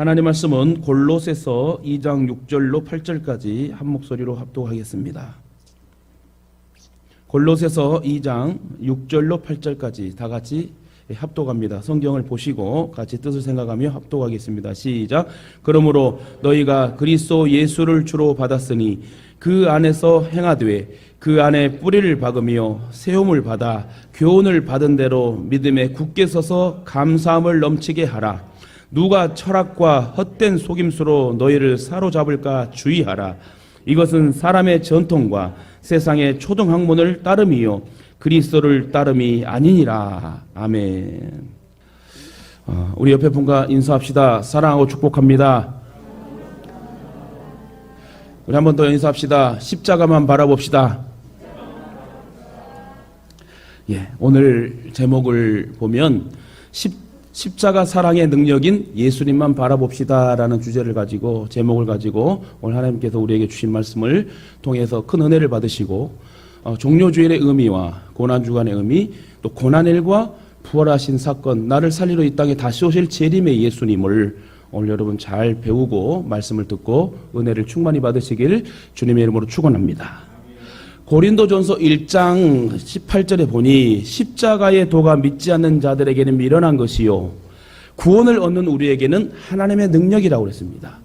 하나님 말씀은 골로새서 2장 6절로 8절까지 한 목소리로 합독하겠습니다. 골로새서 2장 6절로 8절까지 다 같이 합독합니다. 성경을 보시고 같이 뜻을 생각하며 합독하겠습니다. 시작. 그러므로 너희가 그리스도 예수를 주로 받았으니 그 안에서 행하되 그 안에 뿌리를 박으며 세움을 받아 교훈을 받은 대로 믿음에 굳게 서서 감사함을 넘치게 하라. 누가 철학과 헛된 속임수로 너희를 사로잡을까 주의하라. 이것은 사람의 전통과 세상의 초등학문을 따름이요 그리스도를 따름이 아니니라. 아멘. 우리 옆에 분과 인사합시다. 사랑하고 축복합니다. 우리 한 번 더 인사합시다. 십자가만 바라봅시다. 오늘 제목을 보면 십자가 사랑의 능력인 예수님만 바라봅시다라는 주제를 가지고 제목을 가지고 오늘 하나님께서 우리에게 주신 말씀을 통해서 큰 은혜를 받으시고 종료주일의 의미와 고난주간의 의미, 또 고난일과 부활하신 사건, 나를 살리러 이 땅에 다시 오실 재림의 예수님을 오늘 여러분 잘 배우고 말씀을 듣고 은혜를 충만히 받으시길 주님의 이름으로 축원합니다. 고린도전서 1장 18절에 보니 십자가의 도가 믿지 않는 자들에게는 미련한 것이요 구원을 얻는 우리에게는 하나님의 능력이라고 그랬습니다.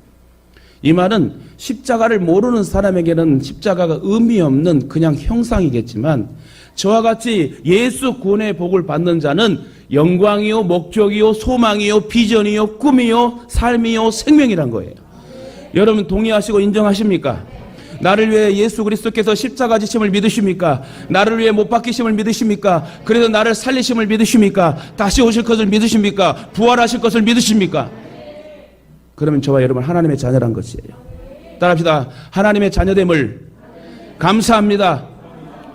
이 말은 십자가를 모르는 사람에게는 십자가가 의미 없는 그냥 형상이겠지만 저와 같이 예수 구원의 복을 받는 자는 영광이요 목적이요 소망이요 비전이요 꿈이요 삶이요 생명이란 거예요. 여러분 동의하시고 인정하십니까? 나를 위해 예수 그리스도께서 십자가 지심을 믿으십니까? 나를 위해 못 박히심을 믿으십니까? 그래서 나를 살리심을 믿으십니까? 다시 오실 것을 믿으십니까? 부활하실 것을 믿으십니까? 그러면 저와 여러분 하나님의 자녀란 것이에요. 따라합시다. 하나님의 자녀됨을 감사합니다.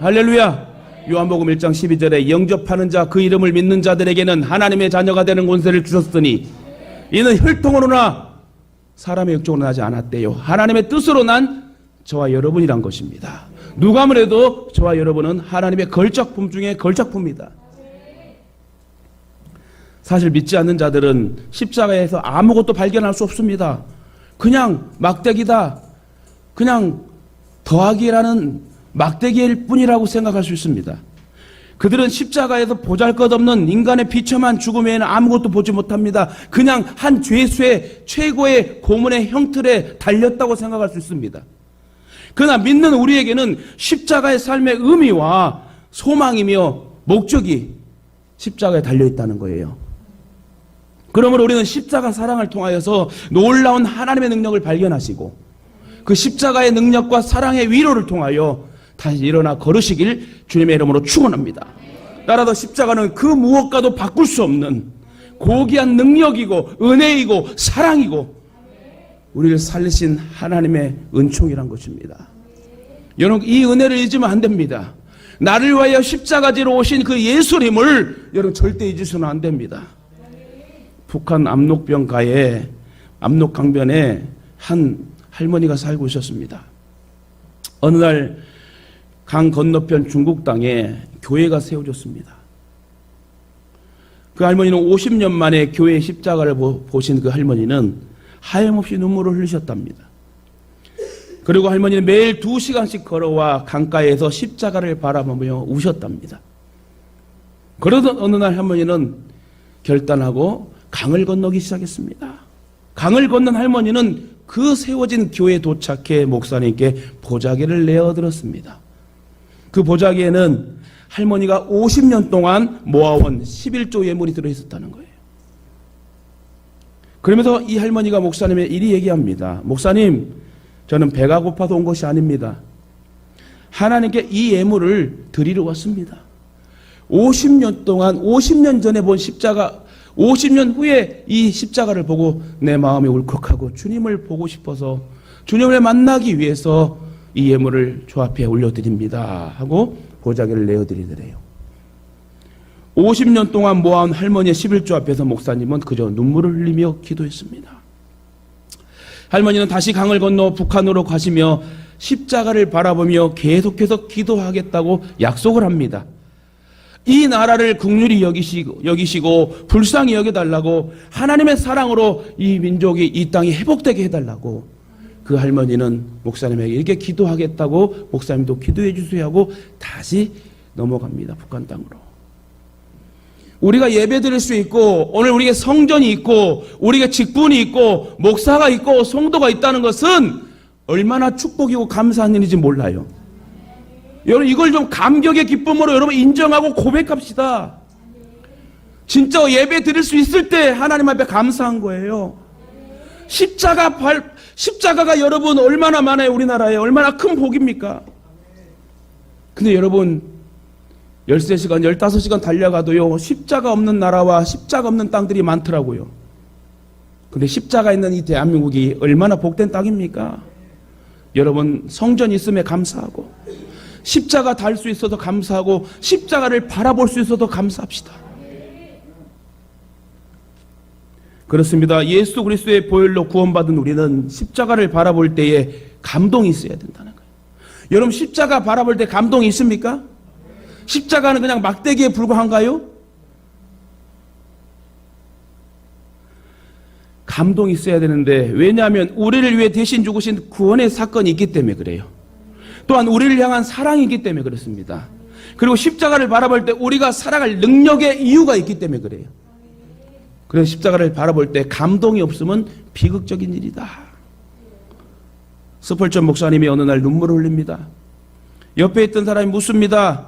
할렐루야. 요한복음 1장 12절에 영접하는 자 그 이름을 믿는 자들에게는 하나님의 자녀가 되는 권세를 주셨으니 이는 혈통으로나 사람의 육적으로 나지 않았대요. 하나님의 뜻으로 난 저와 여러분이란 것입니다. 누가 뭐래도 저와 여러분은 하나님의 걸작품 중에 걸작품입니다. 사실 믿지 않는 자들은 십자가에서 아무것도 발견할 수 없습니다. 그냥 막대기다, 그냥 더하기라는 막대기일 뿐이라고 생각할 수 있습니다. 그들은 십자가에서 보잘것없는 인간의 비참한 죽음 외에는 아무것도 보지 못합니다. 그냥 한 죄수의 최고의 고문의 형틀에 달렸다고 생각할 수 있습니다. 그러나 믿는 우리에게는 십자가의 삶의 의미와 소망이며 목적이 십자가에 달려있다는 거예요. 그러므로 우리는 십자가 사랑을 통하여서 놀라운 하나님의 능력을 발견하시고 그 십자가의 능력과 사랑의 위로를 통하여 다시 일어나 걸으시길 주님의 이름으로 축원합니다. 따라서 십자가는 그 무엇과도 바꿀 수 없는 고귀한 능력이고 은혜이고 사랑이고 우리를 살리신 하나님의 은총이란 것입니다. 여러분 이 은혜를 잊으면 안 됩니다. 나를 위하여 십자가지로 오신 그 예수님을 여러분 절대 잊으시면 안 됩니다. 북한 압록강변에 한 할머니가 살고 있었습니다. 어느 날 강 건너편 중국 땅에 교회가 세워졌습니다. 그 할머니는 50년 만에 교회의 십자가를 보신 그 할머니는 하염없이 눈물을 흘리셨답니다. 그리고 할머니는 매일 2시간씩 걸어와 강가에서 십자가를 바라보며 우셨답니다. 그러던 어느 날 할머니는 결단하고 강을 건너기 시작했습니다. 강을 건넌 할머니는 그 세워진 교회에 도착해 목사님께 보자기를 내어드렸습니다. 그 보자기에는 할머니가 50년 동안 모아온 11조 예물이 들어있었다는 거예요. 그러면서 이 할머니가 목사님의 이리 얘기합니다. 목사님, 저는 배가 고파서 온 것이 아닙니다. 하나님께 이 예물을 드리러 왔습니다. 50년 동안 50년 전에 본 십자가 50년 후에 이 십자가를 보고 내 마음이 울컥하고 주님을 보고 싶어서 주님을 만나기 위해서 이 예물을 주 앞에 올려드립니다 하고 보자기를 내어드리더래요. 50년 동안 모아온 할머니의 11조 앞에서 목사님은 그저 눈물을 흘리며 기도했습니다. 할머니는 다시 강을 건너 북한으로 가시며 십자가를 바라보며 계속해서 기도하겠다고 약속을 합니다. 이 나라를 긍휼히 여기시고 불쌍히 여겨달라고 하나님의 사랑으로 이 민족이 이 땅이 회복되게 해달라고 그 할머니는 목사님에게 이렇게 기도하겠다고 목사님도 기도해 주세요 하고 다시 넘어갑니다. 북한 땅으로. 우리가 예배 드릴 수 있고 오늘 우리에게 성전이 있고 우리에게 직분이 있고 목사가 있고 성도가 있다는 것은 얼마나 축복이고 감사한 일인지 몰라요. 여러분 이걸 좀 감격의 기쁨으로 여러분 인정하고 고백합시다. 진짜 예배 드릴 수 있을 때 하나님 앞에 감사한 거예요. 십자가가 여러분 얼마나 많아요. 우리나라에 얼마나 큰 복입니까? 근데 여러분 13시간 15시간 달려가도요 십자가 없는 나라와 십자가 없는 땅들이 많더라고요. 근데 십자가 있는 이 대한민국이 얼마나 복된 땅입니까? 여러분 성전 있음에 감사하고 십자가 달 수 있어서 감사하고 십자가를 바라볼 수 있어서 감사합시다. 그렇습니다. 예수 그리스도의 보혈로 구원받은 우리는 십자가를 바라볼 때에 감동이 있어야 된다는 거예요. 여러분 십자가 바라볼 때 감동이 있습니까? 십자가는 그냥 막대기에 불과한가요? 감동이 있어야 되는데 왜냐하면 우리를 위해 대신 죽으신 구원의 사건이 있기 때문에 그래요. 또한 우리를 향한 사랑이 있기 때문에 그렇습니다. 그리고 십자가를 바라볼 때 우리가 살아갈 능력의 이유가 있기 때문에 그래요. 그래서 십자가를 바라볼 때 감동이 없으면 비극적인 일이다. 스펄전 목사님이 어느 날 눈물을 흘립니다. 옆에 있던 사람이 묻습니다.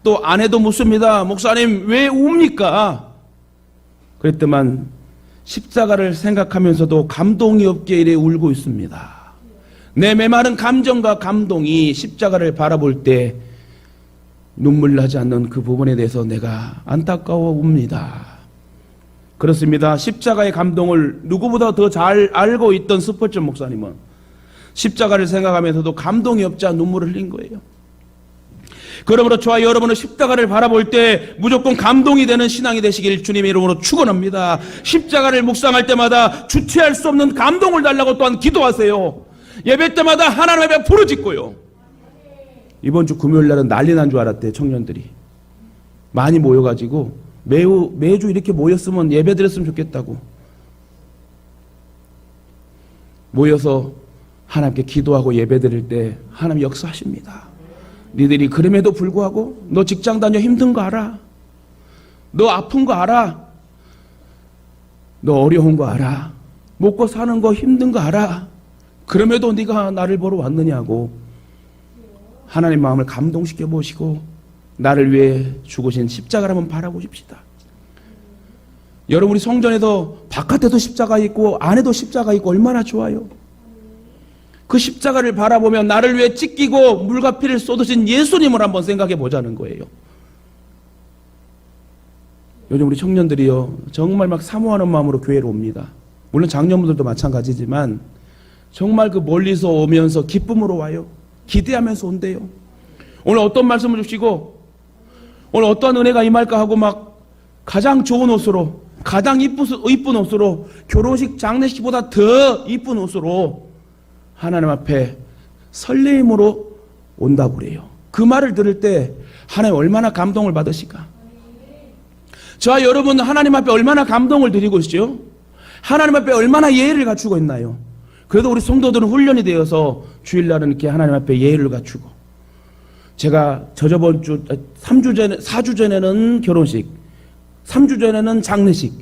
또 아내도 묻습니다. 목사님 왜 웁니까? 그랬더만 십자가를 생각하면서도 감동이 없게 이래 울고 있습니다. 내 메마른 감정과 감동이 십자가를 바라볼 때 눈물 나지 않는 그 부분에 대해서 내가 안타까워 웁니다. 그렇습니다. 십자가의 감동을 누구보다 더 잘 알고 있던 스펄전 목사님은 십자가를 생각하면서도 감동이 없자 눈물을 흘린 거예요. 그러므로 저와 여러분은 십자가를 바라볼 때 무조건 감동이 되는 신앙이 되시길 주님의 이름으로 축원합니다. 십자가를 묵상할 때마다 주체할 수 없는 감동을 달라고 또한 기도하세요. 예배 때마다 하나님 앞에 부르짖고요. 이번 주 금요일 날은 난리 난 줄 알았대요. 청년들이 많이 모여가지고 매주 이렇게 모였으면 예배 드렸으면 좋겠다고 모여서 하나님께 기도하고 예배 드릴 때 하나님 역사하십니다. 니들이 그럼에도 불구하고 너 직장 다녀 힘든 거 알아? 너 아픈 거 알아? 너 어려운 거 알아? 먹고 사는 거 힘든 거 알아? 그럼에도 네가 나를 보러 왔느냐고 하나님 마음을 감동시켜 보시고 나를 위해 죽으신 십자가를 한번 바라보십시다. 여러분 우리 성전에도 바깥에도 십자가 있고 안에도 십자가 있고 얼마나 좋아요. 그 십자가를 바라보면 나를 위해 찢기고 물과 피를 쏟으신 예수님을 한번 생각해 보자는 거예요. 요즘 우리 청년들이요 정말 막 사모하는 마음으로 교회로 옵니다. 물론 장년분들도 마찬가지지만 정말 그 멀리서 오면서 기쁨으로 와요. 기대하면서 온대요. 오늘 어떤 말씀을 주시고 오늘 어떠한 은혜가 임할까 하고 막 가장 좋은 옷으로 가장 이쁜 옷으로 결혼식 장례식보다 더 이쁜 옷으로 하나님 앞에 설레임으로 온다고 그래요. 그 말을 들을 때 하나님 얼마나 감동을 받으실까? 저와 여러분 하나님 앞에 얼마나 감동을 드리고 있죠? 하나님 앞에 얼마나 예의를 갖추고 있나요? 그래도 우리 성도들은 훈련이 되어서 주일날은 이렇게 하나님 앞에 예의를 갖추고 제가 저번 주 4주 전에는 결혼식 3주 전에는 장례식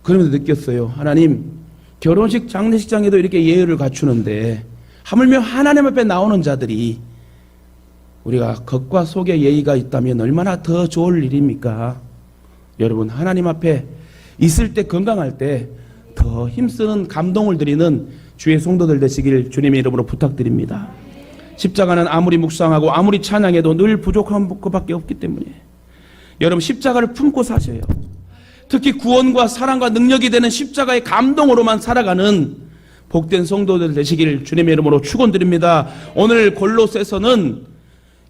그러면서 느꼈어요. 하나님 결혼식 장례식장에도 이렇게 예의를 갖추는데 하물며 하나님 앞에 나오는 자들이 우리가 겉과 속에 예의가 있다면 얼마나 더 좋을 일입니까? 여러분 하나님 앞에 있을 때 건강할 때 더 힘쓰는 감동을 드리는 주의 성도들 되시길 주님의 이름으로 부탁드립니다. 십자가는 아무리 묵상하고 아무리 찬양해도 늘 부족한 것밖에 없기 때문에 여러분 십자가를 품고 사셔요. 특히 구원과 사랑과 능력이 되는 십자가의 감동으로만 살아가는 복된 성도들 되시길 주님의 이름으로 축원드립니다. 오늘 골로새서는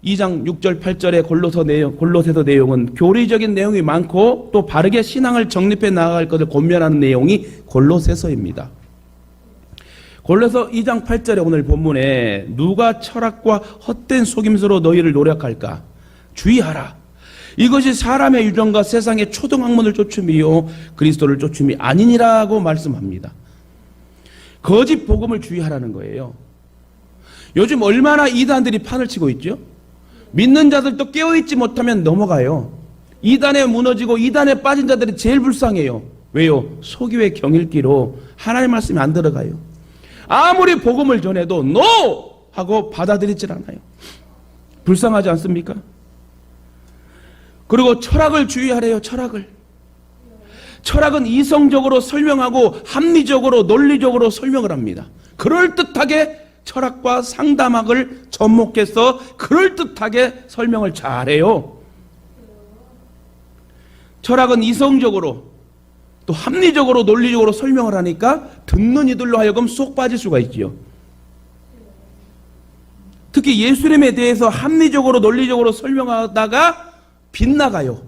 2장 6절 8절의 골로새서 내용은 교리적인 내용이 많고 또 바르게 신앙을 정립해 나아갈 것을 권면하는 내용이 골로새서입니다. 골로새 2장 8절에 오늘 본문에 누가 철학과 헛된 속임수로 너희를 노력할까? 주의하라. 이것이 사람의 유전과 세상의 초등학문을 쫓음이요 그리스도를 쫓음이 아니니라고 말씀합니다. 거짓 복음을 주의하라는 거예요. 요즘 얼마나 이단들이 판을 치고 있죠? 믿는 자들도 깨어있지 못하면 넘어가요. 이단에 무너지고 이단에 빠진 자들이 제일 불쌍해요. 왜요? 소교의 경일기로 하나님의 말씀이 안 들어가요. 아무리 복음을 전해도 NO! 하고 받아들이질 않아요. 불쌍하지 않습니까? 그리고 철학을 주의하래요. 철학은 이성적으로 설명하고 합리적으로 논리적으로 설명을 합니다. 그럴듯하게 철학과 상담학을 접목해서 그럴듯하게 설명을 잘해요. 철학은 이성적으로 또 합리적으로 논리적으로 설명을 하니까 듣는 이들로 하여금 쏙 빠질 수가 있지요. 특히 예수님에 대해서 합리적으로 논리적으로 설명하다가 빗나가요.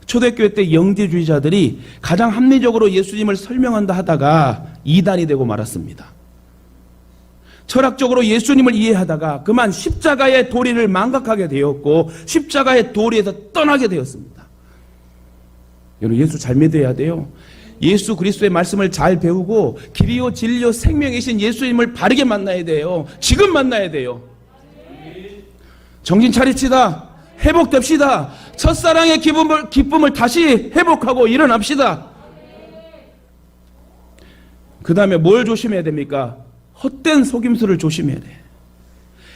초대교회 때 영지주의자들이 가장 합리적으로 예수님을 설명한다 하다가 이단이 되고 말았습니다. 철학적으로 예수님을 이해하다가 그만 십자가의 도리를 망각하게 되었고 십자가의 도리에서 떠나게 되었습니다. 여러분, 예수 잘 믿어야 돼요. 예수 그리스도의 말씀을 잘 배우고 길이요 진리요 생명이신 예수님을 바르게 만나야 돼요. 지금 만나야 돼요. 정신 차립시다. 회복됩시다. 첫사랑의 기쁨을 다시 회복하고 일어납시다. 그 다음에 뭘 조심해야 됩니까? 헛된 속임수를 조심해야 돼.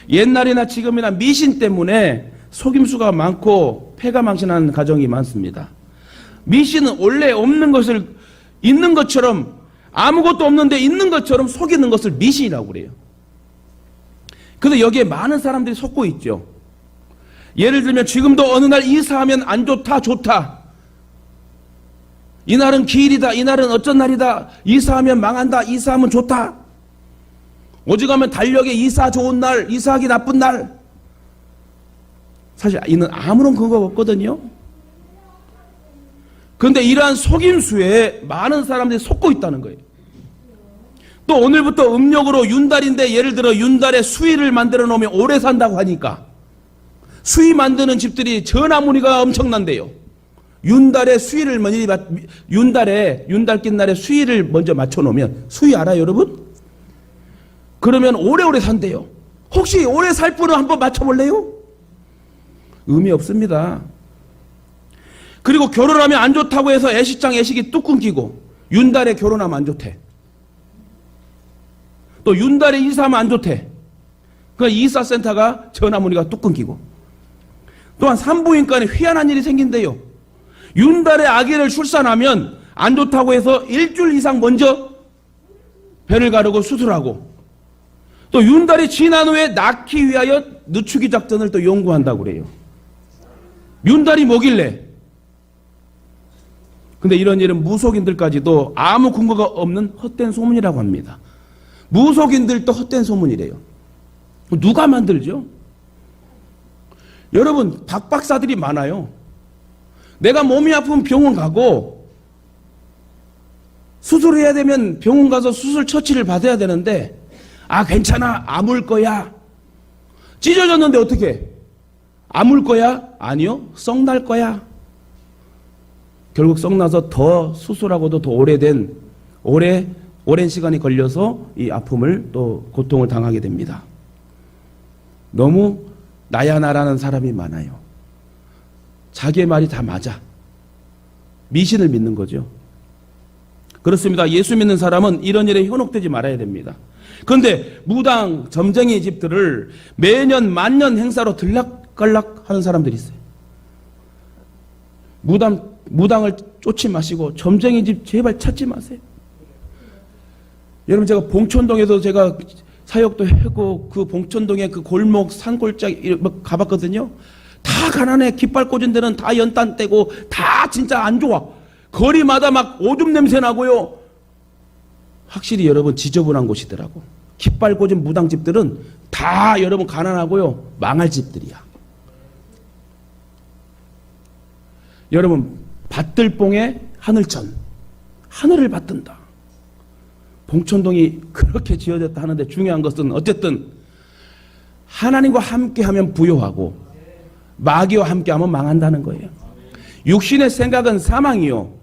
옛날이나 지금이나 미신 때문에 속임수가 많고 패가망신하는 가정이 많습니다. 미신은 원래 없는 것을 있는 것처럼, 아무것도 없는데 있는 것처럼 속이는 것을 미신이라고 그래요. 그런데 여기에 많은 사람들이 속고 있죠. 예를 들면 지금도 어느 날 이사하면 안 좋다, 좋다. 이날은 기일이다, 이날은 어쩐 날이다. 이사하면 망한다, 이사하면 좋다. 오직하면 달력에 이사 좋은 날, 이사하기 나쁜 날. 사실 이는 아무런 근거가 없거든요. 그런데 이러한 속임수에 많은 사람들이 속고 있다는 거예요. 또 오늘부터 음력으로 윤달인데 예를 들어 윤달에 수의를 만들어 놓으면 오래 산다고 하니까 수의 만드는 집들이 전화문의가 엄청난데요. 윤달에 수의를 윤달낀 날에 수의를 먼저 맞춰 놓으면, 수의 알아요, 여러분? 그러면 오래오래 산대요. 혹시 오래 살 분은 한번 맞춰볼래요? 의미 없습니다. 그리고 결혼하면 안 좋다고 해서 애식이 뚝 끊기고, 윤달에 결혼하면 안 좋대. 또 윤달에 이사하면 안 좋대. 그 이사센터가 전화문의가 뚝 끊기고. 또한 산부인과에 희한한 일이 생긴대요. 윤달에 아기를 출산하면 안 좋다고 해서 일주일 이상 먼저 배를 가르고 수술하고, 또 윤달이 지난 후에 낳기 위하여 늦추기 작전을 또 연구한다고 그래요. 윤달이 뭐길래? 근데 이런 일은 무속인들까지도 아무 근거가 없는 헛된 소문이라고 합니다. 무속인들도 헛된 소문이래요. 누가 만들죠? 여러분, 박박사들이 많아요. 내가 몸이 아프면 병원 가고 수술해야 되면 병원 가서 수술 처치를 받아야 되는데, 아 괜찮아, 아물 거야. 찢어졌는데 어떻게? 아물 거야? 아니요, 썩날 거야. 결국 썩나서 더 수술하고도 더 오랜 시간이 걸려서 이 아픔을 또 고통을 당하게 됩니다. 너무 나야 나라는 사람이 많아요. 자기의 말이 다 맞아. 미신을 믿는 거죠. 그렇습니다. 예수 믿는 사람은 이런 일에 현혹되지 말아야 됩니다. 그런데 무당, 점쟁이 집들을 매년 만년 행사로 들락갈락 하는 사람들이 있어요. 무당을 쫓지 마시고 점쟁이 집 제발 찾지 마세요. 여러분, 제가 봉천동에서 제가 사역도 하고 그 봉천동의 그 골목 산골짜기 가봤거든요. 다 가난해. 깃발 꽂은 데는 다 연탄 떼고 다 진짜 안 좋아. 거리마다 막 오줌 냄새 나고요. 확실히 여러분 지저분한 곳이더라고. 깃발 꽂은 무당집들은 다 여러분 가난하고요. 망할 집들이야. 여러분, 밭들봉에 하늘천, 하늘을 받든다. 봉천동이 그렇게 지어졌다 하는데 중요한 것은 어쨌든 하나님과 함께하면 부요하고 마귀와 함께하면 망한다는 거예요. 육신의 생각은 사망이요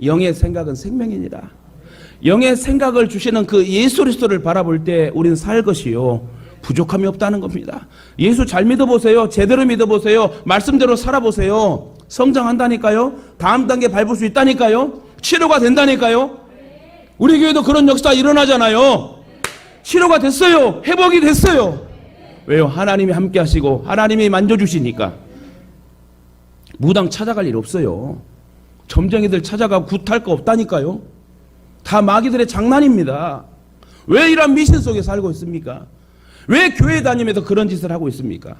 영의 생각은 생명이니라. 영의 생각을 주시는 그 예수 그리스도를 바라볼 때 우리는 살 것이요 부족함이 없다는 겁니다. 예수 잘 믿어보세요. 제대로 믿어보세요. 말씀대로 살아보세요. 성장한다니까요. 다음 단계 밟을 수 있다니까요. 치료가 된다니까요. 우리 교회도 그런 역사가 일어나잖아요. 치료가 됐어요. 회복이 됐어요. 왜요? 하나님이 함께 하시고 하나님이 만져주시니까. 무당 찾아갈 일 없어요. 점쟁이들 찾아가고 굿할 거 없다니까요. 다 마귀들의 장난입니다. 왜 이런 미신 속에 살고 있습니까? 왜 교회 다니면서 그런 짓을 하고 있습니까?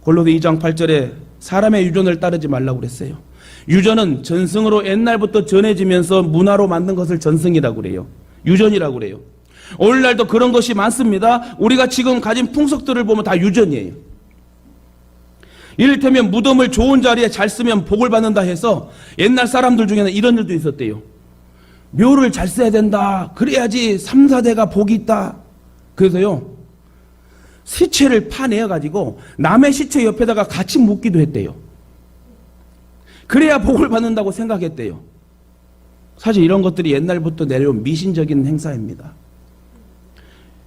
골로새 2장 8절에 사람의 유전을 따르지 말라고 그랬어요. 유전은 전승으로 옛날부터 전해지면서 문화로 만든 것을 전승이라고 그래요. 유전이라고 그래요. 오늘날도 그런 것이 많습니다. 우리가 지금 가진 풍속들을 보면 다 유전이에요. 이를테면 무덤을 좋은 자리에 잘 쓰면 복을 받는다 해서 옛날 사람들 중에는 이런 일도 있었대요. 묘를 잘 써야 된다. 그래야지 3, 4대가 복이 있다. 그래서요 시체를 파내어가지고 남의 시체 옆에다가 같이 묻기도 했대요. 그래야 복을 받는다고 생각했대요. 사실 이런 것들이 옛날부터 내려온 미신적인 행사입니다.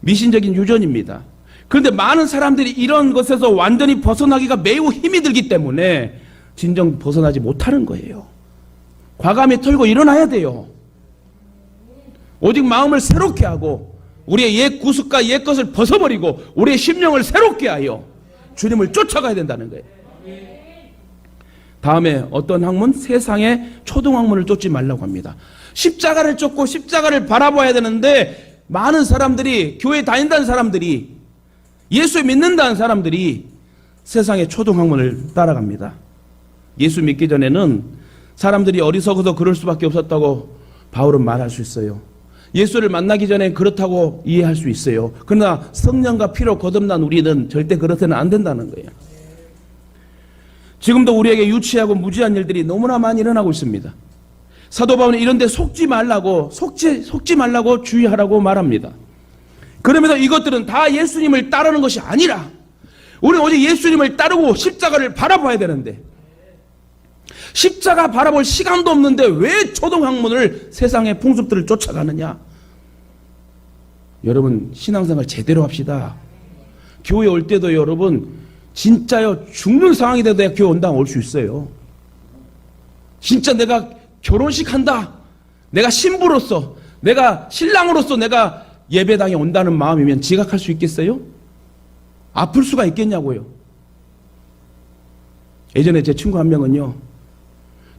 미신적인 유전입니다. 그런데 많은 사람들이 이런 것에서 완전히 벗어나기가 매우 힘이 들기 때문에 진정 벗어나지 못하는 거예요. 과감히 털고 일어나야 돼요. 오직 마음을 새롭게 하고 우리의 옛 구습과 옛 것을 벗어버리고 우리의 심령을 새롭게 하여 주님을 쫓아가야 된다는 거예요. 다음에 어떤 학문? 세상의 초등학문을 쫓지 말라고 합니다. 십자가를 쫓고 십자가를 바라봐야 되는데 많은 사람들이 교회 다닌다는 사람들이 예수 믿는다는 사람들이 세상의 초등학문을 따라갑니다. 예수 믿기 전에는 사람들이 어리석어서 그럴 수밖에 없었다고 바울은 말할 수 있어요. 예수를 만나기 전에 그렇다고 이해할 수 있어요. 그러나 성령과 피로 거듭난 우리는 절대 그렇게는 안 된다는 거예요. 지금도 우리에게 유치하고 무지한 일들이 너무나 많이 일어나고 있습니다. 사도 바울은 이런 데 속지 말라고 주의하라고 말합니다. 그러면서 이것들은 다 예수님을 따르는 것이 아니라 우리는 오직 예수님을 따르고 십자가를 바라봐야 되는데 십자가 바라볼 시간도 없는데 왜 초등학문을 세상의 풍습들을 쫓아가느냐. 여러분 신앙생활 제대로 합시다. 교회 올 때도 여러분 진짜요 죽는 상황이 돼도 교회 온다면 올 수 있어요. 진짜 내가 결혼식 한다, 내가 신부로서 내가 신랑으로서 내가 예배당에 온다는 마음이면 지각할 수 있겠어요? 아플 수가 있겠냐고요. 예전에 제 친구 한 명은요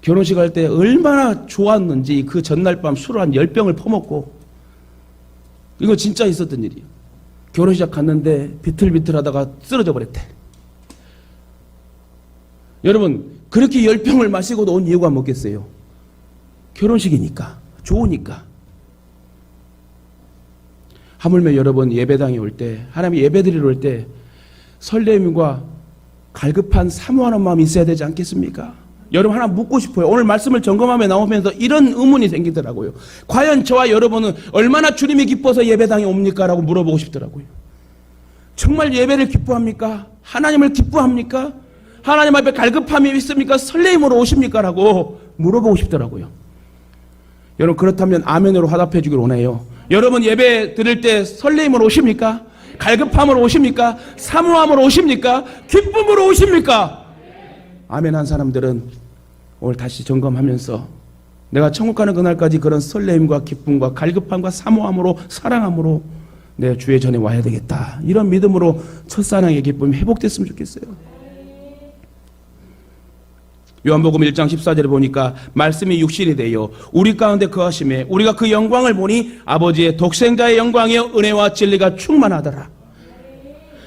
결혼식 할 때 얼마나 좋았는지 그 전날 밤 술을 한 10병을 퍼먹고, 이거 진짜 있었던 일이에요. 결혼식 갔는데 비틀비틀하다가 쓰러져 버렸대. 여러분 그렇게 10병을 마시고도 온 이유가 뭐겠어요? 결혼식이니까, 좋으니까. 하물며 여러분 예배당에 올 때, 하나님 예배드리러 올 때 설렘과 갈급한 사모하는 마음이 있어야 되지 않겠습니까? 여러분 하나 묻고 싶어요. 오늘 말씀을 점검하며 나오면서 이런 의문이 생기더라고요. 과연 저와 여러분은 얼마나 주님이 기뻐서 예배당에 옵니까? 라고 물어보고 싶더라고요. 정말 예배를 기뻐합니까? 하나님을 기뻐합니까? 하나님 앞에 갈급함이 있습니까? 설레임으로 오십니까? 라고 물어보고 싶더라고요. 여러분 그렇다면 아멘으로 화답해 주길 원해요. 여러분 예배 드릴 때 설레임으로 오십니까? 갈급함으로 오십니까? 사모함으로 오십니까? 기쁨으로 오십니까? 아멘 한 사람들은 오늘 다시 점검하면서 내가 천국 가는 그날까지 그런 설레임과 기쁨과 갈급함과 사모함으로 사랑함으로 내 주의 전에 와야 되겠다. 이런 믿음으로 첫사랑의 기쁨이 회복됐으면 좋겠어요. 요한복음 1장 14절에 보니까 말씀이 육신이 되어 우리 가운데 거하심에 우리가 그 영광을 보니 아버지의 독생자의 영광이여 은혜와 진리가 충만하더라.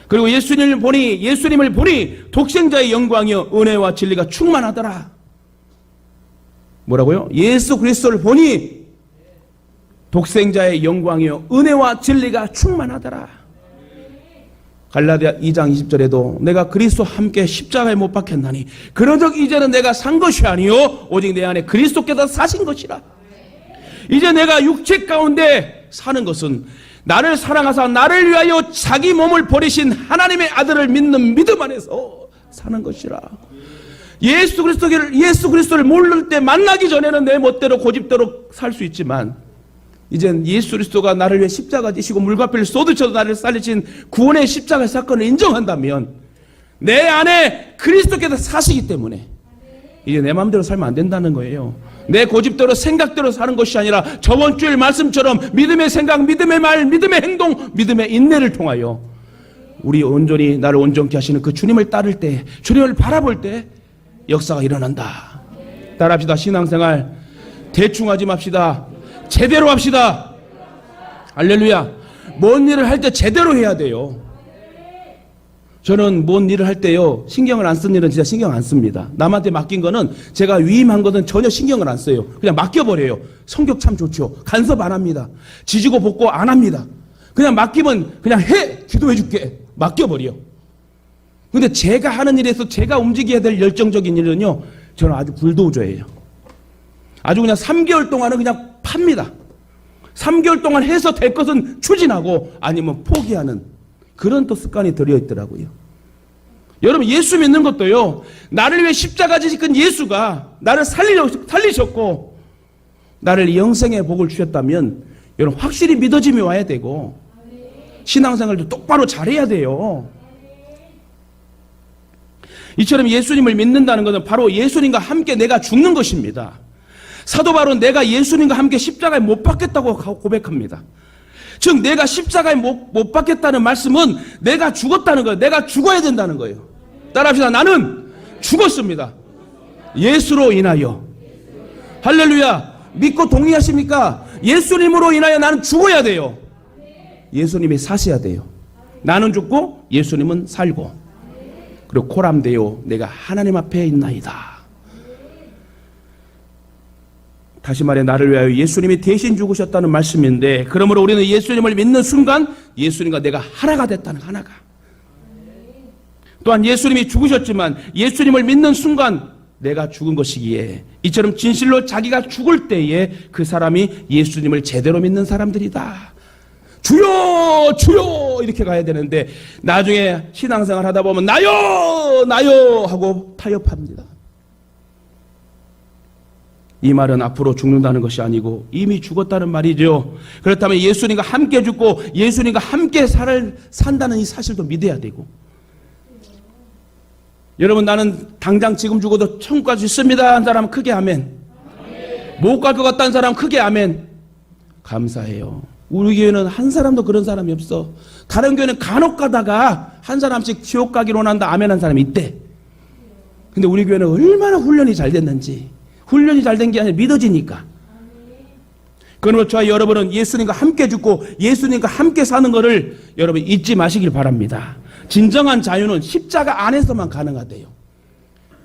그리고 예수님을 보니 독생자의 영광이여 은혜와 진리가 충만하더라. 뭐라고요? 예수 그리스도를 보니 독생자의 영광이여 은혜와 진리가 충만하더라. 갈라디아 2장 20절에도 내가 그리스도와 함께 십자가에 못 박혔나니 그러적 이제는 내가 산 것이 아니요 오직 내 안에 그리스도께서 사신 것이라. 이제 내가 육체 가운데 사는 것은 나를 사랑하사 나를 위하여 자기 몸을 버리신 하나님의 아들을 믿는 믿음 안에서 사는 것이라. 예수 그리스도를 모를 때, 만나기 전에는 내 멋대로 고집대로 살 수 있지만 이젠 예수 그리스도가 나를 위해 십자가 지시고 물과피를 쏟으셔서 나를 살리신 구원의 십자가 사건을 인정한다면 내 안에 그리스도께서 사시기 때문에 이제 내 마음대로 살면 안 된다는 거예요. 내 고집대로 생각대로 사는 것이 아니라 저번 주일 말씀처럼 믿음의 생각, 믿음의 말, 믿음의 행동, 믿음의 인내를 통하여 우리 온전히 나를 온전케 하시는 그 주님을 따를 때, 주님을 바라볼 때 역사가 일어난다. 따라합시다. 신앙생활 대충 하지 맙시다. 제대로 합시다. 할렐루야. 뭔 일을 할 때 제대로 해야 돼요. 저는 뭔 일을 할 때요, 신경을 안 쓴 일은 진짜 신경 안 씁니다. 남한테 맡긴 거는, 제가 위임한 것은 전혀 신경을 안 써요. 그냥 맡겨버려요. 성격 참 좋죠. 간섭 안 합니다. 지지고 볶고 안 합니다. 그냥 맡기면 그냥 해! 기도해 줄게. 맡겨버려. 근데 제가 하는 일에서 제가 움직여야 될 열정적인 일은요, 저는 아주 불도저예요. 아주 그냥 3개월 동안은 그냥 팝니다. 3개월 동안 해서 될 것은 추진하고 아니면 포기하는 그런 또 습관이 들어있더라고요. 여러분, 예수 믿는 것도요, 나를 위해 십자가 지신 예수가 나를 살리셨고 나를 영생의 복을 주셨다면 여러분 확실히 믿어짐이 와야 되고 신앙생활도 똑바로 잘해야 돼요. 이처럼 예수님을 믿는다는 것은 바로 예수님과 함께 내가 죽는 것입니다. 사도 바울은 내가 예수님과 함께 십자가에 못 박겠다고 고백합니다. 즉 내가 십자가에 못 박겠다는 말씀은 내가 죽었다는 거예요. 내가 죽어야 된다는 거예요. 따라합시다. 나는 죽었습니다. 예수로 인하여. 할렐루야. 믿고 동의하십니까? 예수님으로 인하여 나는 죽어야 돼요. 예수님이 사셔야 돼요. 나는 죽고 예수님은 살고. 그리고 코람데요, 내가 하나님 앞에 있나이다. 다시 말해 나를 위하여 예수님이 대신 죽으셨다는 말씀인데, 그러므로 우리는 예수님을 믿는 순간 예수님과 내가 하나가 됐다는, 하나가. 또한 예수님이 죽으셨지만 예수님을 믿는 순간 내가 죽은 것이기에, 이처럼 진실로 자기가 죽을 때에 그 사람이 예수님을 제대로 믿는 사람들이다. 주여 주여 이렇게 가야 되는데 나중에 신앙생활 하다 보면 나요 나요 하고 타협합니다. 이 말은 앞으로 죽는다는 것이 아니고 이미 죽었다는 말이죠. 그렇다면 예수님과 함께 죽고 예수님과 함께 산다는 이 사실도 믿어야 되고, 여러분 나는 당장 지금 죽어도 천국 갈 수 있습니다 한 사람은 크게 아멘. 못 갈 것 같다는 사람은 크게 아멘. 감사해요. 우리 교회는 한 사람도 그런 사람이 없어. 다른 교회는 간혹 가다가 한 사람씩 지옥 가기로 한다 아멘 한 사람이 있대. 근데 우리 교회는 얼마나 훈련이 잘 됐는지, 훈련이 잘 된 게 아니라 믿어지니까. 그러므로 저와 여러분은 예수님과 함께 죽고 예수님과 함께 사는 것을 여러분 잊지 마시길 바랍니다. 진정한 자유는 십자가 안에서만 가능하대요.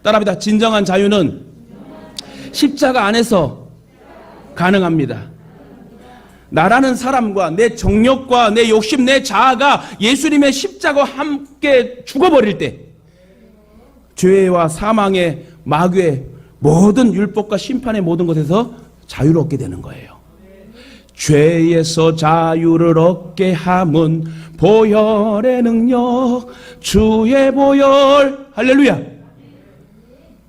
따라합니다. 진정한 자유는 십자가 안에서 가능합니다. 나라는 사람과 내 정욕과 내 욕심, 내 자아가 예수님의 십자가와 함께 죽어버릴 때 죄와 사망의 마귀의 모든 율법과 심판의 모든 것에서 자유를 얻게 되는 거예요. 죄에서 자유를 얻게 함은 보혈의 능력, 주의 보혈. 할렐루야.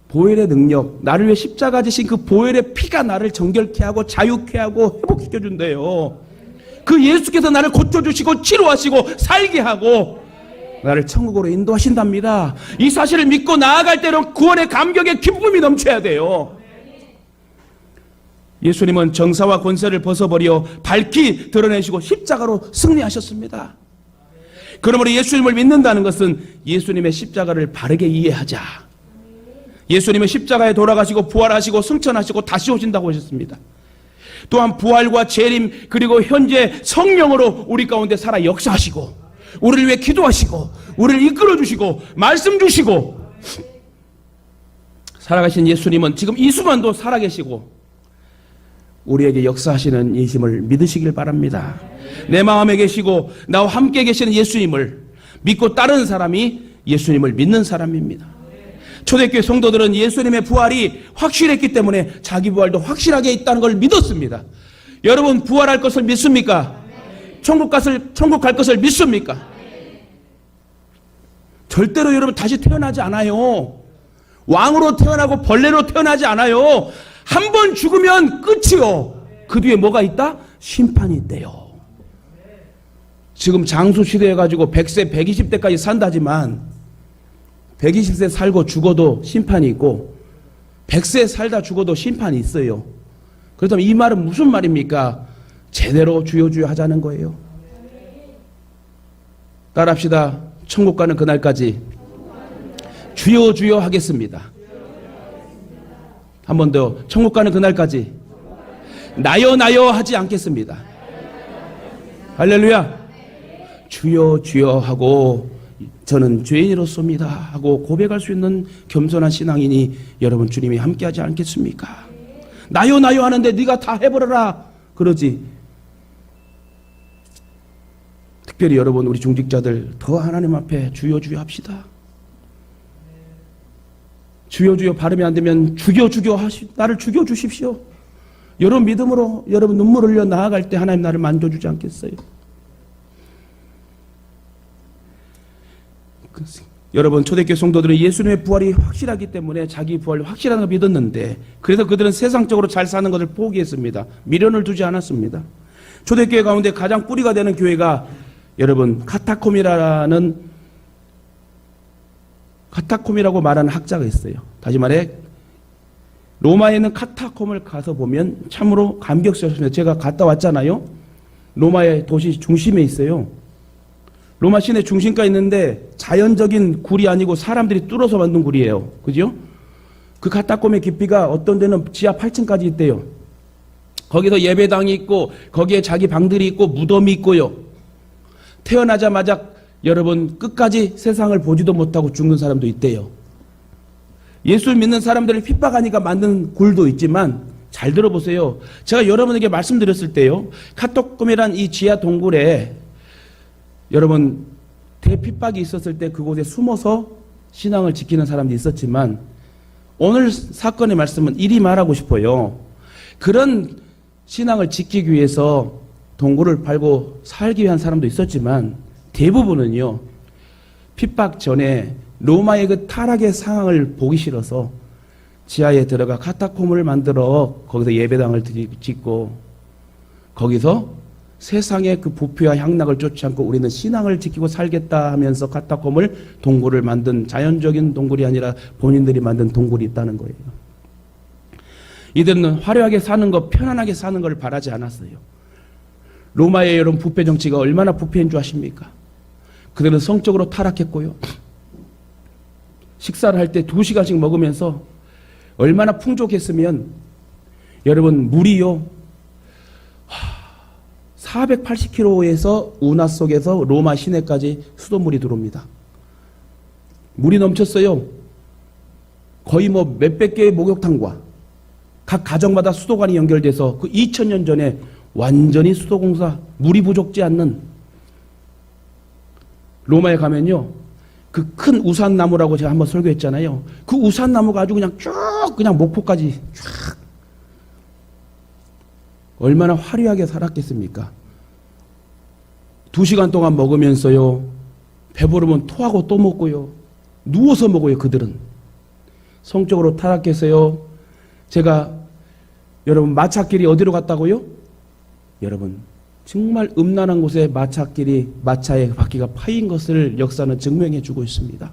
보혈의 능력, 나를 위해 십자가 지신 그 보혈의 피가 나를 정결케 하고 자유케 하고 회복시켜 준대요. 그 예수께서 나를 고쳐주시고 치료하시고 살게 하고 나를 천국으로 인도하신답니다. 이 사실을 믿고 나아갈 때는 구원의 감격의 기쁨이 넘쳐야 돼요. 예수님은 정사와 권세를 벗어버려 밝히 드러내시고 십자가로 승리하셨습니다. 그러므로 예수님을 믿는다는 것은 예수님의 십자가를 바르게 이해하자. 예수님은 십자가에 돌아가시고 부활하시고 승천하시고 다시 오신다고 하셨습니다. 또한 부활과 재림 그리고 현재 성령으로 우리 가운데 살아 역사하시고 우리를 위해 기도하시고 우리를 이끌어주시고 말씀 주시고, 살아가신 예수님은 지금 이 순간도 살아계시고 우리에게 역사하시는 예수님을 믿으시길 바랍니다. 내 마음에 계시고 나와 함께 계시는 예수님을 믿고 따르는 사람이 예수님을 믿는 사람입니다. 초대교회 성도들은 예수님의 부활이 확실했기 때문에 자기 부활도 확실하게 있다는 걸 믿었습니다. 여러분 부활할 것을 믿습니까? 천국 갈 것을 믿습니까? 절대로 여러분 다시 태어나지 않아요. 왕으로 태어나고 벌레로 태어나지 않아요. 한 번 죽으면 끝이요. 그 뒤에 뭐가 있다? 심판이 있대요. 지금 장수 시대여가지고 100세, 120대까지 산다지만 120세 살고 죽어도 심판이 있고 100세 살다 죽어도 심판이 있어요. 그렇다면 이 말은 무슨 말입니까? 제대로 주여 주여 하자는 거예요. 따라합시다. 천국 가는 그날까지 주여 주여 하겠습니다. 한 번 더. 천국 가는 그날까지 나여 나여 하지 않겠습니다. 할렐루야. 주여 주여 하고 저는 죄인으로서입니다 하고 고백할 수 있는 겸손한 신앙이니 여러분 주님이 함께하지 않겠습니까? 나요 나요 하는데 네가 다 해버려라 그러지. 특별히 여러분 우리 중직자들 더 하나님 앞에 주여 주여 합시다. 주여 주여 발음이 안 되면 죽여 죽여 나를 죽여 주십시오. 여러분 믿음으로 여러분 눈물 흘려 나아갈 때 하나님 나를 만져주지 않겠어요? 여러분 초대교회 성도들은 예수님의 부활이 확실하기 때문에 자기 부활이 확실하다고 믿었는데 그래서 그들은 세상적으로 잘 사는 것을 포기했습니다. 미련을 두지 않았습니다. 초대교회 가운데 가장 뿌리가 되는 교회가 여러분 카타콤이라고 말하는 학자가 있어요. 다시 말해 로마에 있는 카타콤을 가서 보면 참으로 감격스럽습니다. 제가 갔다 왔잖아요. 로마의 도시 중심에 있어요. 로마 시내 중심가에 있는데 자연적인 굴이 아니고 사람들이 뚫어서 만든 굴이에요. 그죠? 그 카타콤의 깊이가 어떤 데는 지하 8층까지 있대요. 거기서 예배당이 있고 거기에 자기 방들이 있고 무덤이 있고요. 태어나자마자 여러분 끝까지 세상을 보지도 못하고 죽는 사람도 있대요. 예수 믿는 사람들을 핍박하니까 만든 굴도 있지만 잘 들어보세요. 제가 여러분에게 말씀드렸을 때요. 카타콤이란 이 지하 동굴에 여러분 대핍박이 있었을 때 그곳에 숨어서 신앙을 지키는 사람도 있었지만 오늘 사건의 말씀은 이리 말하고 싶어요. 그런 신앙을 지키기 위해서 동굴을 팔고 살기 위한 사람도 있었지만 대부분은요. 핍박 전에 로마의 그 타락의 상황을 보기 싫어서 지하에 들어가 카타콤을 만들어 거기서 예배당을 짓고 거기서 세상의 그 부패와 향락을 쫓지 않고 우리는 신앙을 지키고 살겠다 하면서 카타콤을 동굴을 만든 자연적인 동굴이 아니라 본인들이 만든 동굴이 있다는 거예요. 이들은 화려하게 사는 것, 편안하게 사는 걸 바라지 않았어요. 로마의 여러분 부패 정치가 얼마나 부패인 줄 아십니까? 그들은 성적으로 타락했고요. 식사를 할 때 2시간씩 먹으면서 얼마나 풍족했으면 여러분 물이요 480km에서 운하 속에서 로마 시내까지 수돗물이 들어옵니다. 물이 넘쳤어요. 거의 뭐 몇백 개의 목욕탕과 각 가정마다 수도관이 연결돼서 그 2000년 전에 완전히 수도공사 물이 부족지 않는 로마에 가면요. 그 큰 우산나무라고 제가 한번 설교했잖아요. 그 우산나무가 아주 그냥 쭉 그냥 목포까지 쫙 얼마나 화려하게 살았겠습니까? 2시간 동안 먹으면서요. 배부르면 토하고 또 먹고요. 누워서 먹어요. 그들은. 성적으로 타락해서요. 제가 여러분 마차길이 어디로 갔다고요? 여러분 정말 음란한 곳에 마차의 바퀴가 파인 것을 역사는 증명해 주고 있습니다.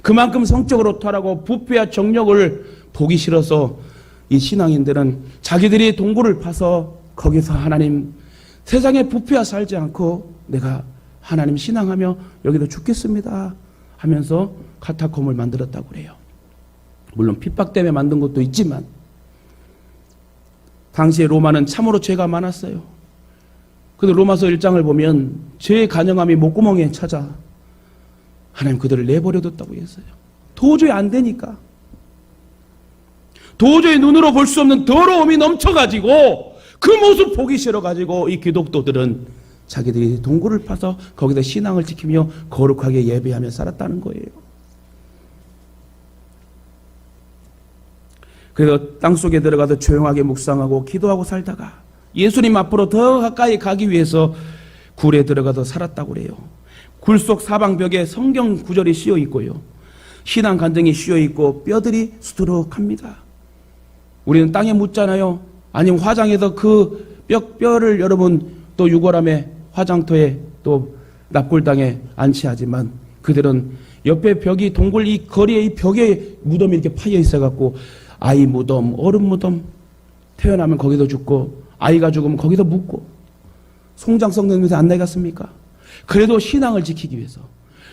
그만큼 성적으로 타락하고 부패와 정력을 보기 싫어서 이 신앙인들은 자기들이 동굴을 파서 거기서 하나님 세상에 부패와 살지 않고 내가 하나님 신앙하며 여기도 죽겠습니다 하면서 카타콤을 만들었다고 그래요. 물론 핍박 때문에 만든 것도 있지만 당시에 로마는 참으로 죄가 많았어요. 그런데 로마서 1장을 보면 죄의 간영함이 목구멍에 찾아 하나님 그들을 내버려뒀다고 했어요. 도저히 안 되니까. 도저히 눈으로 볼 수 없는 더러움이 넘쳐가지고 그 모습 보기 싫어가지고 이 기독도들은 자기들이 동굴을 파서 거기서 신앙을 지키며 거룩하게 예배하며 살았다는 거예요. 그래서 땅속에 들어가서 조용하게 묵상하고 기도하고 살다가 예수님 앞으로 더 가까이 가기 위해서 굴에 들어가서 살았다고 그래요. 굴 속 사방벽에 성경 구절이 씌어 있고요. 신앙 간증이 씌어 있고 뼈들이 수두룩합니다. 우리는 땅에 묻잖아요. 아니면 화장해서 그 뼈를 여러분 또 유골함에 화장터에 또 납골당에 안치하지만 그들은 옆에 벽이 동굴 이 거리에 이 벽에 무덤이 이렇게 파여 있어갖고 아이 무덤, 어른 무덤 태어나면 거기서 죽고 아이가 죽으면 거기서 묻고 송장 썩는 냄새 안 나겠습니까? 그래도 신앙을 지키기 위해서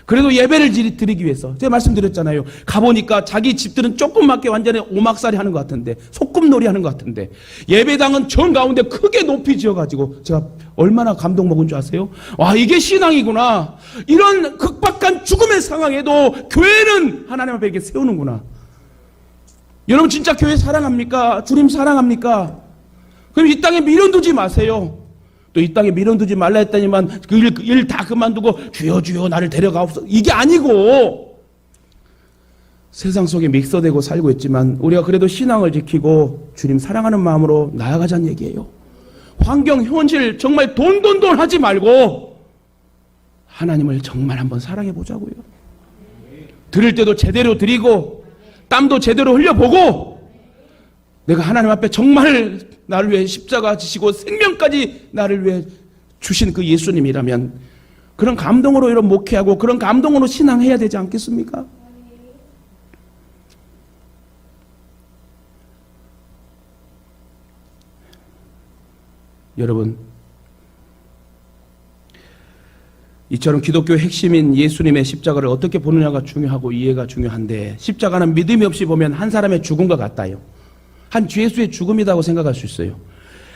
그래도 예배를 드리기 위해서 제가 말씀드렸잖아요. 가보니까 자기 집들은 조금밖에 완전히 오막살이 하는 것 같은데 소꿉놀이 하는 것 같은데 예배당은 정 가운데 크게 높이 지어가지고 제가 얼마나 감동 먹은 줄 아세요? 와 이게 신앙이구나. 이런 극박한 죽음의 상황에도 교회는 하나님 앞에 이렇게 세우는구나. 여러분 진짜 교회 사랑합니까? 주님 사랑합니까? 그럼 이 땅에 미련 두지 마세요. 또 이 땅에 미련 두지 말라 했더니만 그 일 다 그만두고 주여 주여 나를 데려가옵소서 이게 아니고 세상 속에 믹서되고 살고 있지만 우리가 그래도 신앙을 지키고 주님 사랑하는 마음으로 나아가자는 얘기예요. 환경 현실 정말 돈 하지 말고 하나님을 정말 한번 사랑해 보자고요. 드릴 때도 제대로 드리고 땀도 제대로 흘려보고 내가 하나님 앞에 정말 나를 위해 십자가 지시고 생명까지 나를 위해 주신 그 예수님이라면 그런 감동으로 이런 목회하고 그런 감동으로 신앙해야 되지 않겠습니까? 여러분 이처럼 기독교의 핵심인 예수님의 십자가를 어떻게 보느냐가 중요하고 이해가 중요한데 십자가는 믿음이 없이 보면 한 사람의 죽음과 같다요. 한 죄수의 죽음이라고 생각할 수 있어요.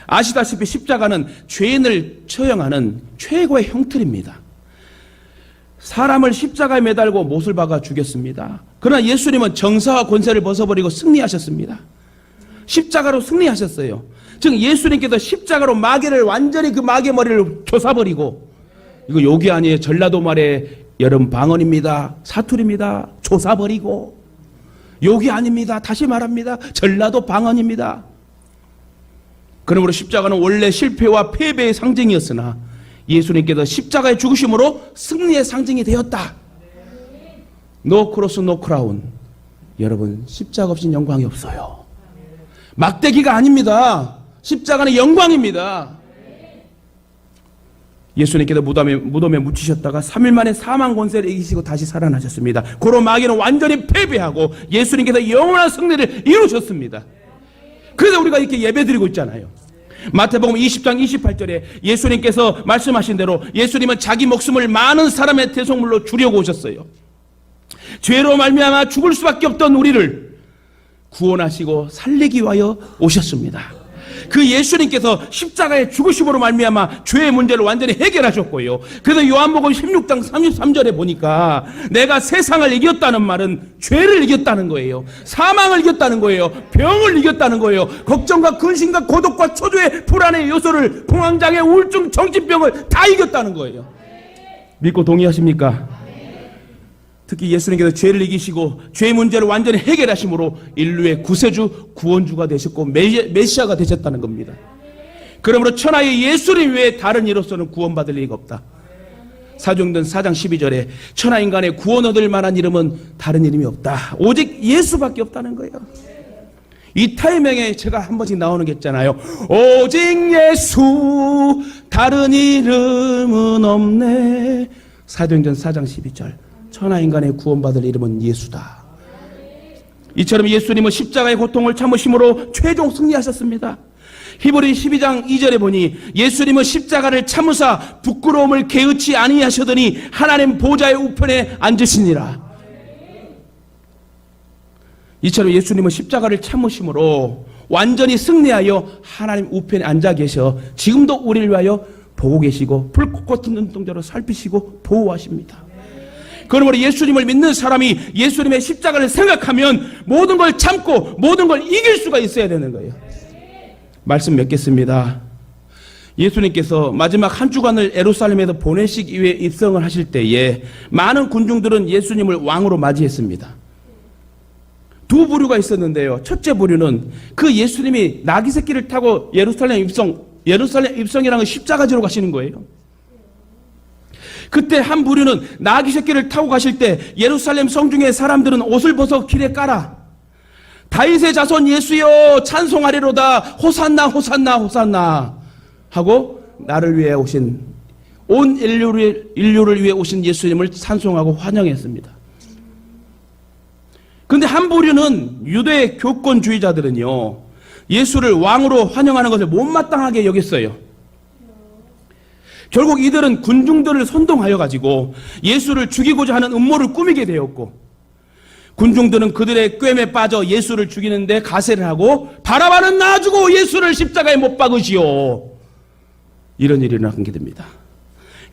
아시다시피 십자가는 죄인을 처형하는 최고의 형틀입니다. 사람을 십자가에 매달고 못을 박아 죽였습니다. 그러나 예수님은 정사와 권세를 벗어버리고 승리하셨습니다. 십자가로 승리하셨어요. 즉 예수님께서 십자가로 마귀를 완전히 그 마귀의 머리를 조사버리고 이거 욕이 아니에요. 전라도 말에 여러분 방언입니다. 사투리입니다. 조사버리고 욕이 아닙니다. 다시 말합니다. 전라도 방언입니다. 그러므로 십자가는 원래 실패와 패배의 상징이었으나 예수님께서 십자가의 죽으심으로 승리의 상징이 되었다. No cross, no crown. 여러분 십자가 없이는 영광이 없어요. 막대기가 아닙니다. 십자가는 영광입니다. 예수님께서 무덤에 묻히셨다가 3일 만에 사망 권세를 이기시고 다시 살아나셨습니다. 고로 마귀는 완전히 패배하고 예수님께서 영원한 승리를 이루셨습니다. 그래서 우리가 이렇게 예배드리고 있잖아요. 마태복음 20장 28절에 예수님께서 말씀하신 대로 예수님은 자기 목숨을 많은 사람의 대속물로 주려고 오셨어요. 죄로 말미암아 죽을 수밖에 없던 우리를 구원하시고 살리기 위하여 오셨습니다. 그 예수님께서 십자가의 죽으심으로 말미암아 죄의 문제를 완전히 해결하셨고요. 그래서 요한복음 16장 33절에 보니까 내가 세상을 이겼다는 말은 죄를 이겼다는 거예요. 사망을 이겼다는 거예요. 병을 이겼다는 거예요. 걱정과 근심과 고독과 초조의 불안의 요소를 공황장애, 우울증, 정신병을 다 이겼다는 거예요. 믿고 동의하십니까? 특히 예수님께서 죄를 이기시고 죄의 문제를 완전히 해결하심으로 인류의 구세주, 구원주가 되셨고 메시아가 되셨다는 겁니다. 그러므로 천하의 예수님 외에 다른 이로서는 구원받을 리가 없다. 사도행전 4장 12절에 천하인간의 구원 얻을 만한 이름은 다른 이름이 없다. 오직 예수밖에 없다는 거예요. 이 타이밍에 제가 한 번씩 나오는 게 있잖아요. 오직 예수 다른 이름은 없네. 사도행전 4장 12절. 천하인간의 구원받을 이름은 예수다. 이처럼 예수님은 십자가의 고통을 참으심으로 최종 승리하셨습니다. 히브리 12장 2절에 보니 예수님은 십자가를 참으사 부끄러움을 개의치 아니하시더니 하나님 보좌의 우편에 앉으시니라. 이처럼 예수님은 십자가를 참으심으로 완전히 승리하여 하나님 우편에 앉아 계셔 지금도 우리를 위하여 보고 계시고 불꽃 같은 눈동자로 살피시고 보호하십니다. 그러므로 예수님을 믿는 사람이 예수님의 십자가를 생각하면 모든 걸 참고 모든 걸 이길 수가 있어야 되는 거예요. 말씀 맺겠습니다. 예수님께서 마지막 한 주간을 예루살렘에서 보내시기 위해 입성을 하실 때에 많은 군중들은 예수님을 왕으로 맞이했습니다. 두 부류가 있었는데요. 첫째 부류는 그 예수님이 나귀 새끼를 타고 예루살렘 입성이라는 건 십자가지로 가시는 거예요. 그때 한 부류는 나귀 새끼를 타고 가실 때 예루살렘 성중의 사람들은 옷을 벗어 길에 깔아 다윗의 자손 예수여 찬송하리로다 호산나 호산나 호산나 하고 나를 위해 오신 온 인류를 위해 오신 예수님을 찬송하고 환영했습니다. 그런데 한 부류는 유대 교권주의자들은요, 예수를 왕으로 환영하는 것을 못마땅하게 여겼어요. 결국 이들은 군중들을 선동하여 가지고 예수를 죽이고자 하는 음모를 꾸미게 되었고, 군중들은 그들의 꾀에 빠져 예수를 죽이는데 가세를 하고 바라바는 놔주고 예수를 십자가에 못 박으시오, 이런 일이 일어나게 됩니다.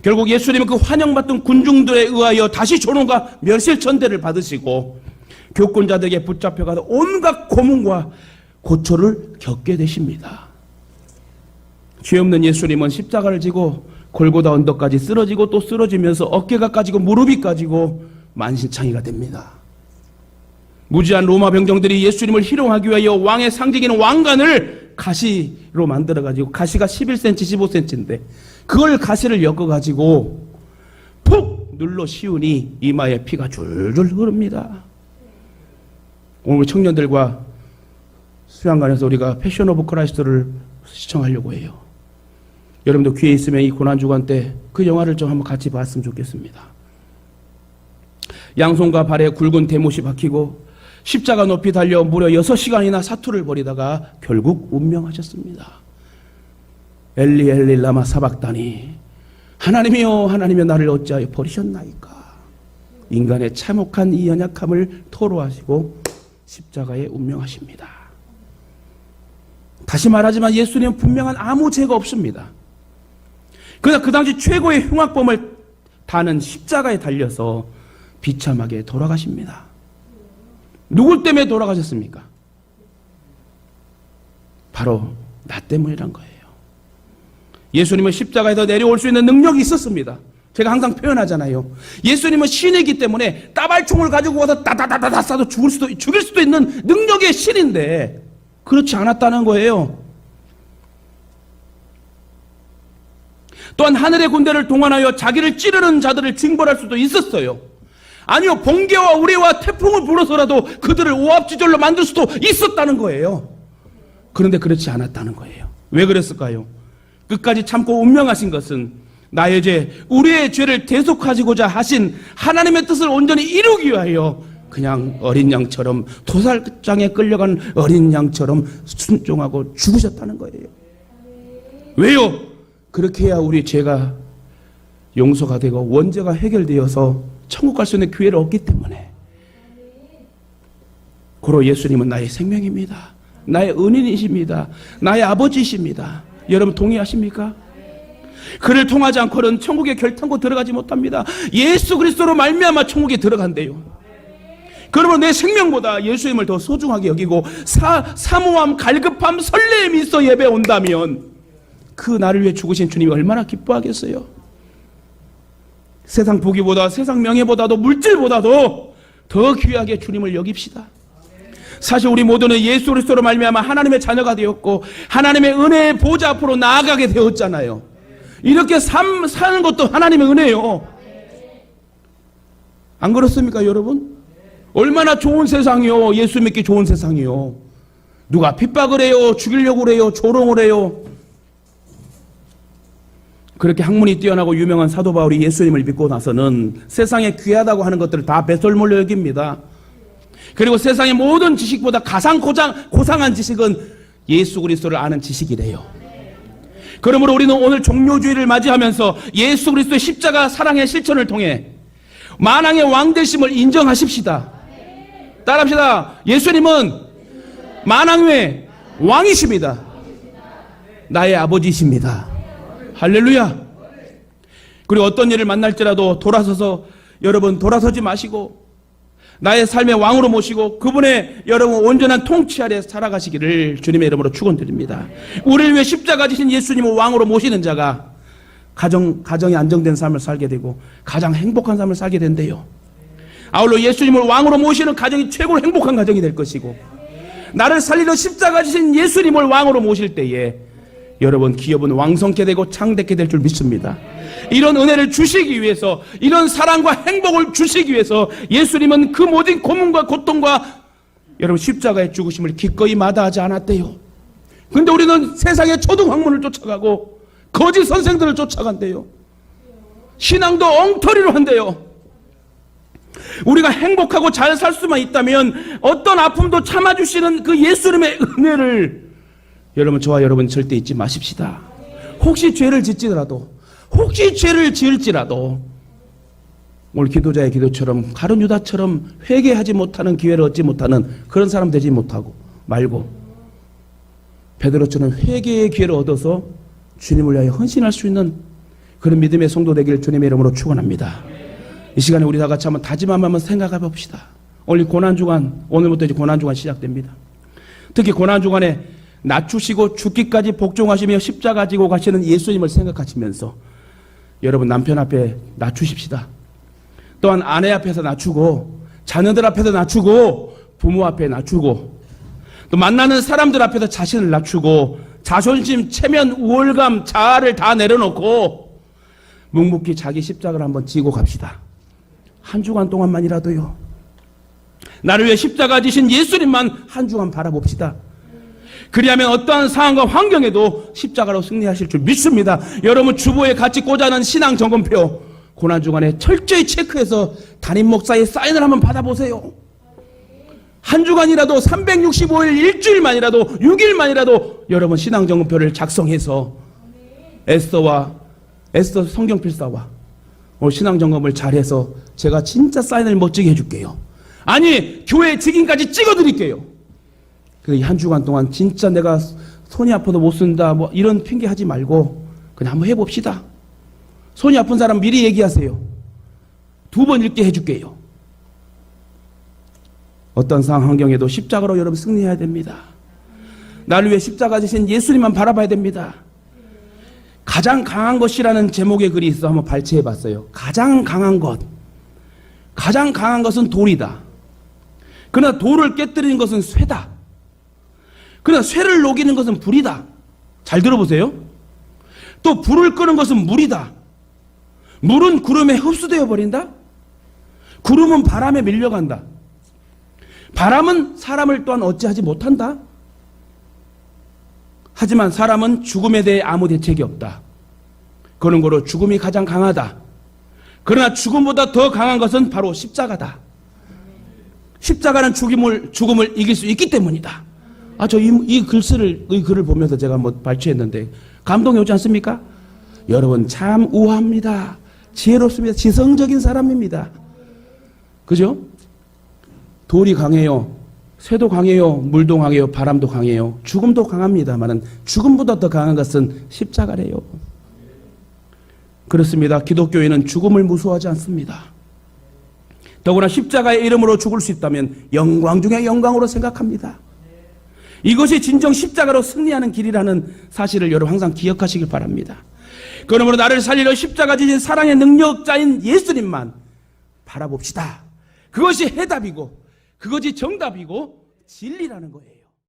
결국 예수님은 그 환영받던 군중들에 의하여 다시 조롱과 멸실천대를 받으시고 교권자들에게 붙잡혀가서 온갖 고문과 고초를 겪게 되십니다. 죄 없는 예수님은 십자가를 지고 골고다 언덕까지 쓰러지고 또 쓰러지면서 어깨가 까지고 무릎이 까지고 만신창이가 됩니다. 무지한 로마 병정들이 예수님을 희롱하기 위하여 왕의 상징인 왕관을 가시로 만들어가지고, 가시가 11cm, 15cm인데 그걸 가시를 엮어가지고 푹 눌러 씌우니 이마에 피가 줄줄 흐릅니다. 오늘 청년들과 수양관에서 우리가 패션 오브 크라이스트를 시청하려고 해요. 여러분도 기회 있으면 이 고난주간 때 그 영화를 좀 한번 같이 봤으면 좋겠습니다. 양손과 발에 굵은 대못이 박히고 십자가 높이 달려 무려 6시간이나 사투를 벌이다가 결국 운명하셨습니다. 엘리 엘리 라마 사박다니, 하나님이여 하나님이여 나를 어찌하여 버리셨나이까. 인간의 참혹한 이 연약함을 토로하시고 십자가에 운명하십니다. 다시 말하지만 예수님은 분명한 아무 죄가 없습니다. 그러나 그 당시 최고의 흉악범을 다는 십자가에 달려서 비참하게 돌아가십니다. 누굴 때문에 돌아가셨습니까? 바로 나 때문이란 거예요. 예수님은 십자가에서 내려올 수 있는 능력이 있었습니다. 제가 항상 표현하잖아요. 예수님은 신이기 때문에 따발총을 가지고 와서 따다다다다 쏴도 죽일 수도 있는 능력의 신인데 그렇지 않았다는 거예요. 또한 하늘의 군대를 동원하여 자기를 찌르는 자들을 징벌할 수도 있었어요. 아니요, 번개와 우레와 태풍을 불어서라도 그들을 오합지졸로 만들 수도 있었다는 거예요. 그런데 그렇지 않았다는 거예요. 왜 그랬을까요? 끝까지 참고 운명하신 것은 나의 죄, 우리의 죄를 대속하시고자 하신 하나님의 뜻을 온전히 이루기 위하여 그냥 어린 양처럼, 도살장에 끌려간 어린 양처럼 순종하고 죽으셨다는 거예요. 왜요? 그렇게 해야 우리 죄가 용서가 되고 원죄가 해결되어서 천국 갈 수 있는 기회를 얻기 때문에. 고로 예수님은 나의 생명입니다. 나의 은인이십니다. 나의 아버지이십니다. 여러분 동의하십니까? 그를 통하지 않고는 천국에 결탄코 들어가지 못합니다. 예수 그리스도로 말미암아 천국에 들어간대요. 그러면 내 생명보다 예수님을 더 소중하게 여기고 사모함, 갈급함, 설레임이 있어 예배 온다면 그 나를 위해 죽으신 주님이 얼마나 기뻐하겠어요? 세상 부귀보다, 세상 명예보다도, 물질보다도 더 귀하게 주님을 여깁시다. 사실 우리 모두는 예수 그리스도로 말미암아 하나님의 자녀가 되었고 하나님의 은혜의 보좌 앞으로 나아가게 되었잖아요. 이렇게 사는 것도 하나님의 은혜예요. 안 그렇습니까, 여러분? 얼마나 좋은 세상이요. 예수 믿기 좋은 세상이요. 누가 핍박을 해요, 죽이려고 해요, 조롱을 해요. 그렇게 학문이 뛰어나고 유명한 사도 바울이 예수님을 믿고 나서는 세상에 귀하다고 하는 것들을 다 배설물로 여깁니다. 그리고 세상의 모든 지식보다 가장 고상한 지식은 예수 그리스도를 아는 지식이래요. 그러므로 우리는 오늘 종료주의를 맞이하면서 예수 그리스도의 십자가 사랑의 실천을 통해 만왕의 왕 되심을 인정하십시다. 따라합시다. 예수님은 만왕의 왕이십니다. 나의 아버지이십니다. 할렐루야. 그리고 어떤 일을 만날지라도 여러분 돌아서지 마시고 나의 삶의 왕으로 모시고 그분의 여러분 온전한 통치 아래 살아가시기를 주님의 이름으로 축원드립니다. 우리를 위해 십자가 지신 예수님을 왕으로 모시는 자가 가정이 안정된 삶을 살게 되고 가장 행복한 삶을 살게 된대요. 아울러 예수님을 왕으로 모시는 가정이 최고로 행복한 가정이 될 것이고 나를 살리는 십자가 지신 예수님을 왕으로 모실 때에 여러분 기업은 왕성케 되고 창대케 될 줄 믿습니다. 이런 은혜를 주시기 위해서, 이런 사랑과 행복을 주시기 위해서 예수님은 그 모든 고문과 고통과 여러분 십자가의 죽으심을 기꺼이 마다하지 않았대요. 근데 우리는 세상의 초등학문을 쫓아가고 거짓 선생들을 쫓아간대요. 신앙도 엉터리로 한대요. 우리가 행복하고 잘 살 수만 있다면 어떤 아픔도 참아주시는 그 예수님의 은혜를 여러분, 저와 여러분 절대 잊지 마십시다. 혹시 죄를 짓지더라도, 혹시 죄를 지을지라도 오늘 기도자의 기도처럼 가룟 유다처럼 회개하지 못하는 기회를 얻지 못하는 그런 사람 되지 못하고 말고 베드로처럼 회개의 기회를 얻어서 주님을 위하여 헌신할 수 있는 그런 믿음의 성도 되기를 주님의 이름으로 축원합니다. 이 시간에 우리 다 같이 한번 다짐하면 생각해 봅시다. 오늘 고난주간, 오늘부터 이제 고난주간 시작됩니다. 특히 고난주간에 낮추시고 죽기까지 복종하시며 십자가 지고 가시는 예수님을 생각하시면서 여러분 남편 앞에 낮추십시다. 또한 아내 앞에서 낮추고 자녀들 앞에서 낮추고 부모 앞에 낮추고 또 만나는 사람들 앞에서 자신을 낮추고 자존심, 체면, 우월감, 자아를 다 내려놓고 묵묵히 자기 십자가를 한번 지고 갑시다. 한 주간 동안만이라도요. 나를 위해 십자가 지신 예수님만 한 주간 바라봅시다. 그리하면 어떠한 상황과 환경에도 십자가로 승리하실 줄 믿습니다. 여러분 주보에 같이 꽂아놓은 신앙 점검표 고난주간에 철저히 체크해서 담임 목사의 사인을 한번 받아보세요. 한 주간이라도 365일 일주일만이라도 6일만이라도 여러분 신앙 점검표를 작성해서 에스더 성경필사와 오늘 신앙 점검을 잘해서 제가 진짜 사인을 멋지게 해줄게요. 아니 교회 직인까지 찍어드릴게요. 한 주간 동안 진짜 내가 손이 아파도 못 쓴다 뭐 이런 핑계 하지 말고 그냥 한번 해봅시다. 손이 아픈 사람 미리 얘기하세요. 2번 읽게 해줄게요. 어떤 상황 환경에도 십자가로 여러분 승리해야 됩니다. 나를 위해 십자가 지신 예수님만 바라봐야 됩니다. 가장 강한 것이라는 제목의 글이 있어 한번 발췌해봤어요. 가장 강한 것. 가장 강한 것은 돌이다. 그러나 돌을 깨뜨리는 것은 쇠다. 그러나 쇠를 녹이는 것은 불이다. 잘 들어보세요. 또 불을 끄는 것은 물이다. 물은 구름에 흡수되어 버린다. 구름은 바람에 밀려간다. 바람은 사람을 또한 어찌하지 못한다. 하지만 사람은 죽음에 대해 아무 대책이 없다. 그런 거로 죽음이 가장 강하다. 그러나 죽음보다 더 강한 것은 바로 십자가다. 십자가는 죽음을 이길 수 있기 때문이다. 이 글을 보면서 제가 한번 발췌했는데 감동이 오지 않습니까? 여러분 참 우아합니다. 지혜롭습니다. 지성적인 사람입니다. 그죠? 돌이 강해요. 쇠도 강해요. 물도 강해요. 바람도 강해요. 죽음도 강합니다만 죽음보다 더 강한 것은 십자가래요. 그렇습니다. 기독교인은 죽음을 무서워하지 않습니다. 더구나 십자가의 이름으로 죽을 수 있다면 영광 중에 영광으로 생각합니다. 이것이 진정 십자가로 승리하는 길이라는 사실을 여러분 항상 기억하시길 바랍니다. 그러므로 나를 살리려 십자가 지신 사랑의 능력자인 예수님만 바라봅시다. 그것이 해답이고 그것이 정답이고 진리라는 거예요.